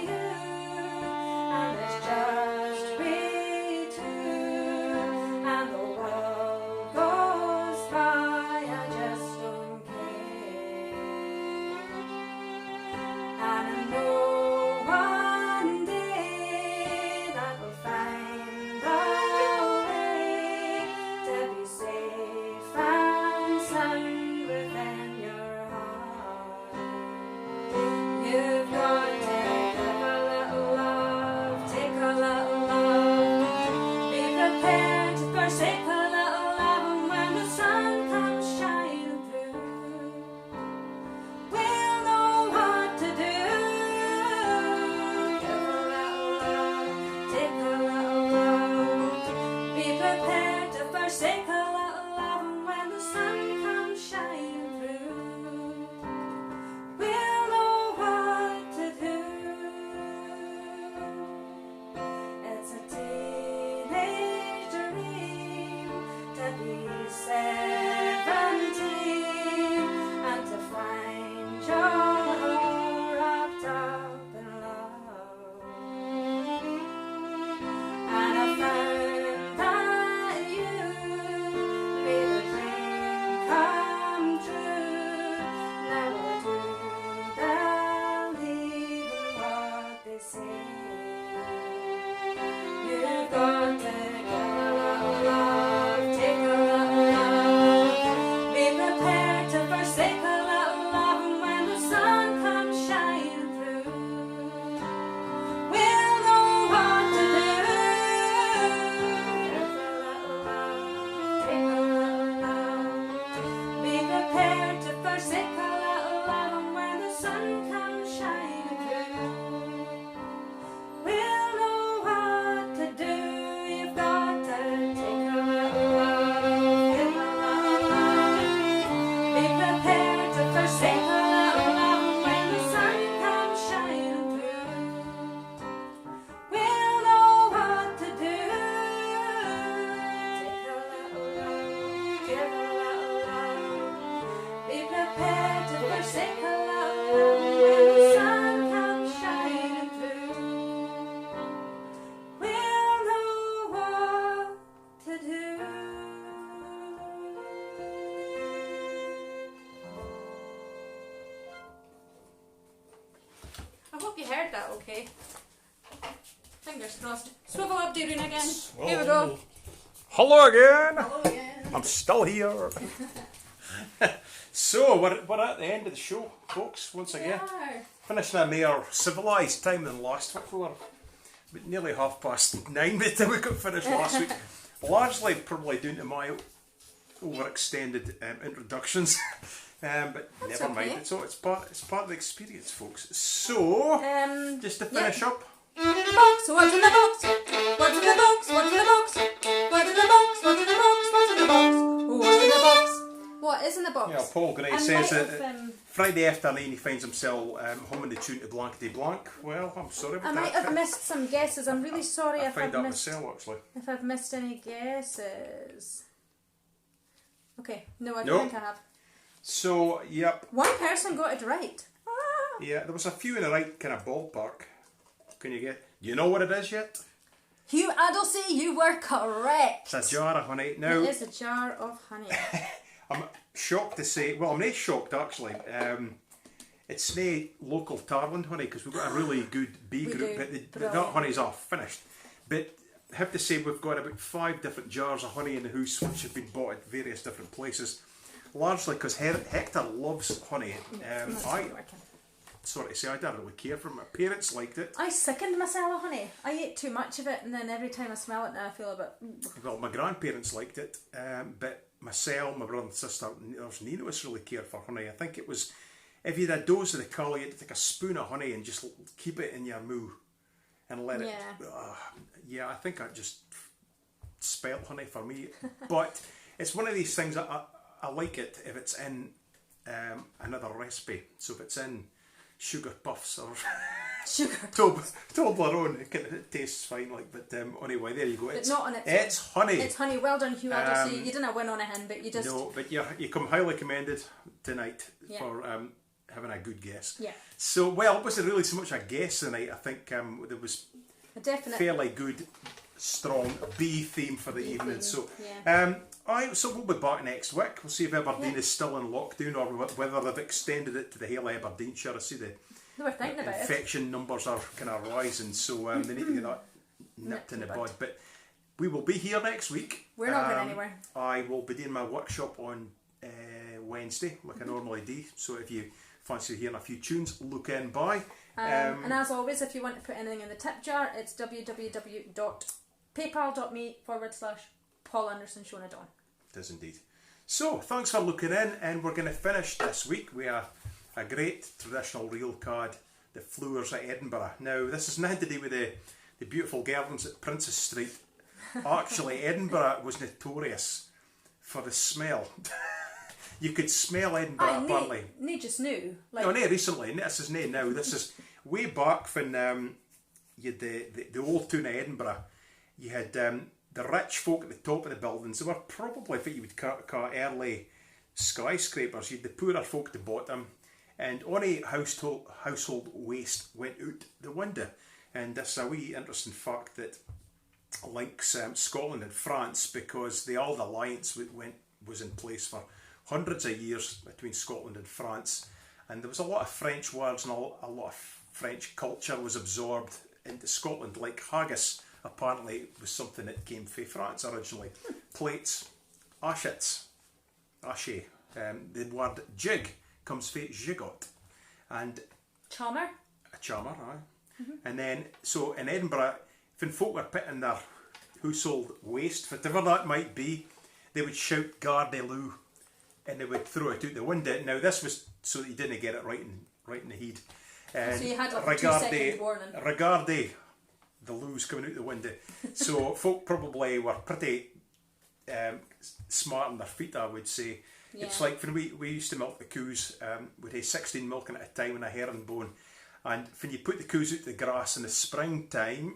you heard that okay. Fingers crossed. Swivel up, Darren, again. Here we go. Hello again. Hello again. I'm still here. So, we're at the end of the show, folks, once again. Yeah. Finishing a more civilised time than last week. We were about nearly 9:30 by the time we got finished last week. Largely probably due to my overextended introductions. But That's never mind. okay. It's part of the experience, folks. So, just to finish up. Box, what's in the box? What's in the box? What's in the box? What's in the box? What's in the box? What's in the box? What's in the box? What is in the box? Yeah, Paul Gray says that Friday afternoon he finds himself humming the tune to Blankety Blank. Well, I'm sorry about I that. might have missed some guesses. I'm really sorry I if found I've that missed myself, actually. if I've missed any guesses. Okay, no, I don't Nope. think I have. So, yep. One person got it right. Ah. Yeah, there was a few in the right kind of ballpark. Can you get... Do you know what it is yet? Hugh Addlesey, you were correct. It's a jar of honey. Now, It is a jar of honey. I'm shocked to say... Well, I'm not shocked, actually. It's no local Tarland honey, because we've got a really good bee We group, do. but that Brilliant. honey's all finished. But I have to say we've got about 5 different jars of honey in the house, which have been bought at various different places. Largely because Hector loves honey. Sorry to say, I don't really care for it. My parents liked it. I sickened myself of honey. I ate too much of it, and then every time I smell it now I feel a bit... Well, my grandparents liked it, but myself, my brother and sister, neither of us really cared for honey. I think it was, if you had a dose of the colour, you had to take a spoon of honey and just keep it in your moo and let it... Yeah, I think that just spelt honey for me. But it's one of these things that I like it if it's in another recipe. So if it's in sugar puffs or Sugar. Toblerone, it tastes fine. Like, but anyway, there you go. But not on its It's honey. It's honey. Well done, Hugh Addlesey. You didn't win on a hen, but you just... No, but you come highly commended tonight Yeah. for having a good guess. Yeah. So, well, it wasn't really so much a guess tonight. I think there was A definite... fairly good, strong bee theme for the evening. theme, So, yeah. so we'll be back next week. We'll see if Aberdeen is still in lockdown or whether they've extended it to the whole Aberdeenshire. I see the They were thinking about it. infection numbers are kind of rising, so they need to get that nipped in the bud. But we will be here next week. We're not going anywhere. I will be doing my workshop on Wednesday, like I normally do. So if you fancy hearing a few tunes, look in by. And as always, if you want to put anything in the tip jar, it's www.paypal.me/Paul Anderson Shona Dawn. It is indeed. So, thanks for looking in, and we're going to finish this week with a great traditional reel card, the Flowers at Edinburgh. Now, this is nothing to do with the beautiful gardens at Princess Street. Actually, Edinburgh was notorious for the smell. You could smell Edinburgh, apparently. No, just new. Like, No, recently. This is no now. This is way back when you had the old town of Edinburgh. You had the rich folk at the top of the buildings. They were probably what you would call early skyscrapers. You had the poorer folk at the bottom, and any household waste went out the window. And this is a wee interesting fact that links Scotland and France, because the old alliance was in place for hundreds of years between Scotland and France, and there was a lot of French words and a lot of French culture was absorbed into Scotland. Like haggis apparently was something that came from France originally. Plates, ashets, ashe. The word jig comes from gigot, and Charmer. a charmer, aye. And then, so in Edinburgh, when folk were putting their household waste, whatever that might be, they would shout Gardez-Lou, and they would throw it out the window. Now this was so that you didn't get it right in the head. So you had like a 2-second warning. Regardez the loos coming out the window. So folk probably were pretty smart on their feet, I would say. Yeah. It's like when we used to milk the coos, we'd have 16 milking at a time in a herringbone. And when you put the coos out to the grass in the springtime,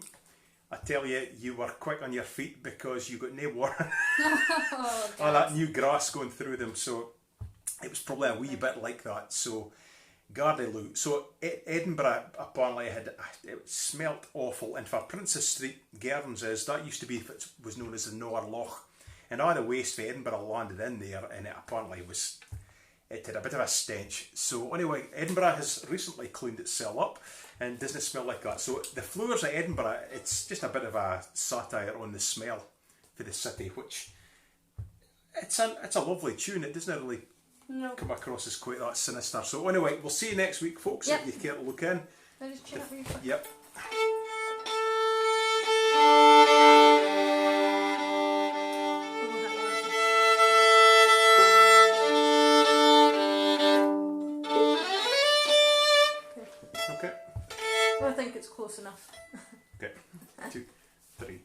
I tell you, you were quick on your feet because you got no warning. All that new grass going through them. So it was probably a wee bit like that. So Gardez-Lou. So Edinburgh apparently it smelt awful. And for Princess Street Gardens that used to be what was known as the Noir Loch. And all the waste for Edinburgh landed in there, and it apparently was it had a bit of a stench. So anyway, Edinburgh has recently cleaned itself up and doesn't smell like that. So the floors at Edinburgh, it's just a bit of a satire on the smell for the city, which it's a lovely tune. It doesn't really come across as quite that sinister. So anyway, we'll see you next week, folks, if you care to look in. I'll just check for you. Yep. Okay. Well, I think it's close enough. Okay. 2, 3.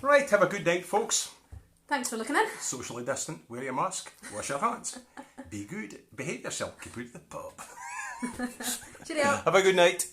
Right, have a good night, folks. Thanks for looking in. Socially distant, wear your mask, wash your hands, be good, behave yourself, keep out of the pub. Cheerio. Have a good night.